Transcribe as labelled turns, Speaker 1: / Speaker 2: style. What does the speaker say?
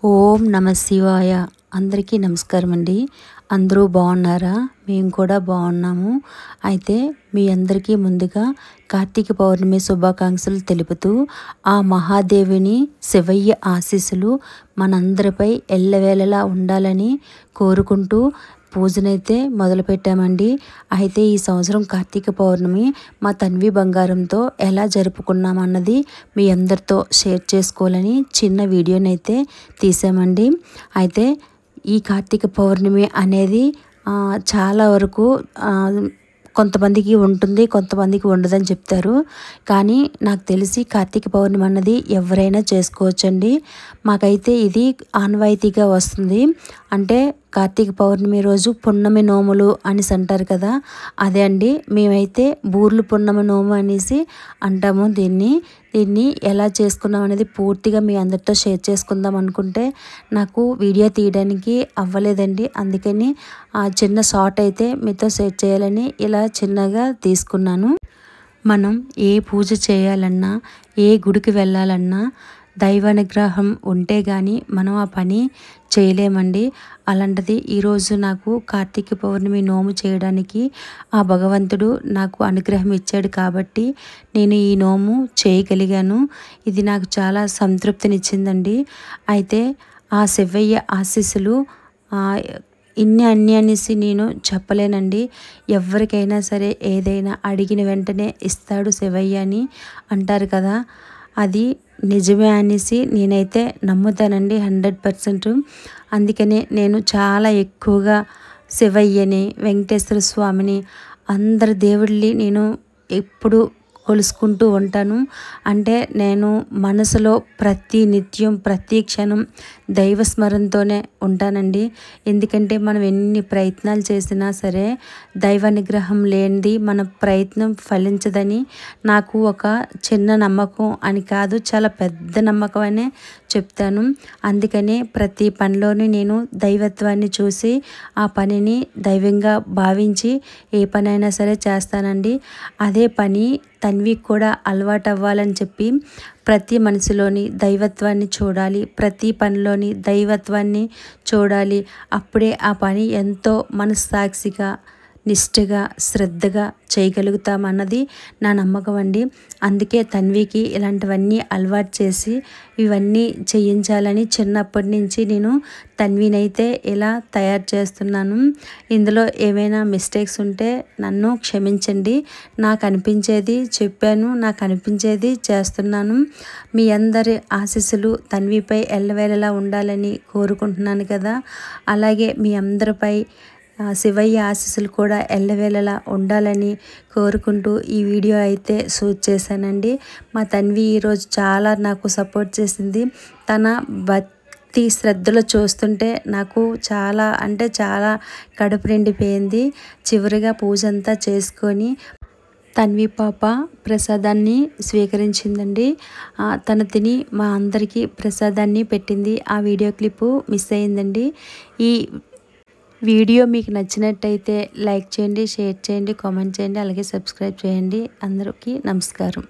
Speaker 1: ఓం నమ శివాయ. అందరికీ నమస్కారం అండి. అందరూ బాగున్నారా? మేము కూడా బాగున్నాము. అయితే మీ అందరికీ ముందుగా కార్తీక పౌర్ణమి శుభాకాంక్షలు తెలుపుతూ ఆ మహాదేవిని శివయ్య ఆశీస్సులు మనందరిపై ఎల్లవేళలా ఉండాలని కోరుకుంటూ పూజనైతే మొదలుపెట్టామండి. అయితే ఈ సంవత్సరం కార్తీక పౌర్ణమి మా తన్వి బంగారంతో ఎలా జరుపుకున్నామన్నది మీ అందరితో షేర్ చేసుకోవాలని చిన్న వీడియోనైతే తీసామండి. అయితే ఈ కార్తీక పౌర్ణమి అనేది చాలా వరకు కొంతమందికి ఉంటుంది, కొంతమందికి ఉండదని చెప్తారు. కానీ నాకు తెలిసి కార్తీక పౌర్ణమి అన్నది ఎవరైనా చేసుకోవచ్చండి. మాకైతే ఇది ఆనవాయితీగా వస్తుంది. అంటే కార్తీక పౌర్ణమి రోజు పున్నమి నోములు అనేసి అంటారు కదా, అదే అండి. మేమైతే బూర్లు పున్నమి నోము అనేసి అంటాము దీన్ని. ఎలా చేసుకున్నాం అనేది పూర్తిగా మీ అందరితో షేర్ చేసుకుందాం అనుకుంటే నాకు వీడియో తీయడానికి అవ్వలేదండి. అందుకని ఆ చిన్న షార్ట్ అయితే మీతో షేర్ చేయాలని ఇలా చిన్నగా తీసుకున్నాను. మనం ఏ పూజ చేయాలన్నా, ఏ గుడికి వెళ్ళాలన్నా దైవానుగ్రహం ఉంటే కానీ మనం ఆ పని చేయలేమండి. అలాంటిది ఈరోజు నాకు కార్తీక పౌర్ణమి నోము చేయడానికి ఆ భగవంతుడు నాకు అనుగ్రహం ఇచ్చాడు కాబట్టి నేను ఈ నోము చేయగలిగాను. ఇది నాకు చాలా సంతృప్తినిచ్చిందండి. అయితే ఆ శివయ్య ఆశీస్సులు అన్నీ అనేసి నేను చెప్పలేనండి. ఎవరికైనా సరే ఏదైనా అడిగిన వెంటనే ఇస్తాడు శివయ్య అని అంటారు కదా, అది నిజమే అనేసి నేనైతే నమ్ముతానండి 100%. అందుకనే నేను చాలా ఎక్కువగా శివయ్యని, వెంకటేశ్వర స్వామిని, అందరి దేవుళ్ళని నేను ఎప్పుడు కొలుసుకుంటూ ఉంటాను. అంటే నేను మనసులో ప్రతి నిత్యం ప్రతి క్షణం దైవస్మరణతోనే ఉంటానండి. ఎందుకంటే మనం ఎన్ని ప్రయత్నాలు చేసినా సరే దైవానుగ్రహం లేనిది మన ప్రయత్నం ఫలించదని నాకు ఒక చిన్న నమ్మకం అని కాదు, చాలా పెద్ద నమ్మకం అనే చెప్తాను. అందుకనే ప్రతి పనిలోని నేను దైవత్వాన్ని చూసి ఆ పనిని దైవంగా భావించి ఏ పనైనా సరే చేస్తానండి. అదే పని తన్వికి కూడా అలవాటు అవ్వాలని చెప్పి ప్రతి మనిషిలోని దైవత్వాన్ని చూడాలి, ప్రతి పనిలోని దైవత్వాన్ని చూడాలి. అప్పుడే ఆ పని ఎంతో మనస్సాక్షిగా, నిష్ఠగా, శ్రద్ధగా చేయగలుగుతామన్నది నా నమ్మకం అండి. అందుకే తన్వికి ఇలాంటివన్నీ అలవాటు చేసి ఇవన్నీ చేయించాలని చిన్నప్పటి నుంచి నేను తన్వినైతే ఇలా తయారు చేస్తున్నాను. ఇందులో ఏమైనా మిస్టేక్స్ ఉంటే నన్ను క్షమించండి. నాకు అనిపించేది చెప్పాను, నాకు అనిపించేది చేస్తున్నాను. మీ అందరి ఆశీస్సులు తన్విపై ఎల్లవేళలా ఉండాలని కోరుకుంటున్నాను కదా, అలాగే మీ అందరిపై శివయ్య ఆశీస్సులు కూడా ఎల్లవేళలా ఉండాలని కోరుకుంటూ ఈ వీడియో అయితే షూట్ చేశానండి. మా తన్వి ఈరోజు చాలా నాకు సపోర్ట్ చేసింది. తన భక్తి శ్రద్ధలు చూస్తుంటే నాకు చాలా అంటే చాలా కడుపు నిండిపోయింది. చివరిగా పూజ అంతా చేసుకొని తన్వి పాప ప్రసాదాన్ని స్వీకరించిందండి. తను తిని మా అందరికీ ప్రసాదాన్ని పెట్టింది. ఆ వీడియో క్లిప్పు మిస్ అయిందండి. ఈ వీడియో మీకు నచ్చినట్టయితే లైక్ చేయండి, షేర్ చేయండి, కామెంట్ చేయండి, అలాగే సబ్స్క్రైబ్ చేయండి. అందరికీ నమస్కారం.